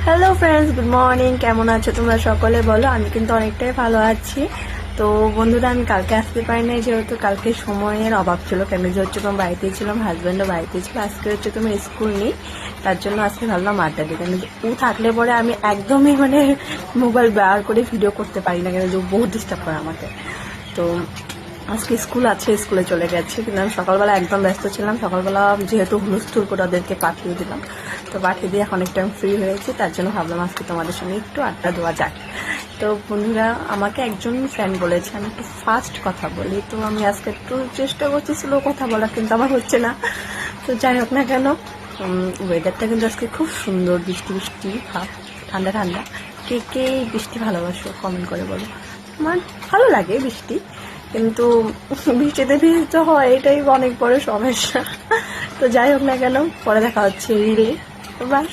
Hello friends, good morning. কেমন আছো তোমরা সকলে? বলো। আমি কিন্তু অনেকটাই ভালো আছি। তো বন্ধুরা, আমি কালকে আসতে পারিনি, যেহেতু কালকে সময়ের অভাব ছিল। কেন যে হচ্ছে তোমার বাড়িতেই ছিলাম, হাজব্যান্ডও বাড়িতেই ছিল। আজকে হচ্ছে তোমার স্কুল নেই, তার জন্য আজকে ভাবলাম আড্ডা দিই। কেন ও থাকলে পরে আমি একদমই মোবাইল ব্যবহার করে ভিডিও করতে পারি না, কেন যে বহুত ডিস্টার্ব করে আমাকে। তো আজকে স্কুল আছে, স্কুলে চলে গেছে, কিন্তু আমি সকালবেলা একদম ব্যস্ত ছিলাম। সকালবেলা যেহেতু হুলস্থুল করে ওদেরকে পাঠিয়ে দিলাম, তো পাঠিয়ে দিয়ে এখন একটু আমি ফ্রি হয়েছি, তার জন্য ভাবলাম আজকে তোমাদের সঙ্গে একটু আড্ডা দেওয়া যাক। তো বন্ধুরা, আমাকে একজন ফ্রেন্ড বলেছে আমি একটু ফাস্ট কথা বলি, তো আমি আজকে একটু চেষ্টা করছি স্লো কথা বলার, কিন্তু আমার হচ্ছে না। তো যাই হোক না কেন, ওয়েদারটা কিন্তু আজকে খুব সুন্দর, বৃষ্টি বৃষ্টি ভাব, ঠান্ডা ঠান্ডা। কে কে বৃষ্টি ভালোবাসো কমেন্ট করে বলো। আমার ভালো লাগে বৃষ্টি, কিন্তু বৃষ্টিতে ভিজতে হয়, এটাই অনেক বড় সমস্যা। তো যাই হোক না কেন, পরে দেখা হচ্ছে রিলে। বাই।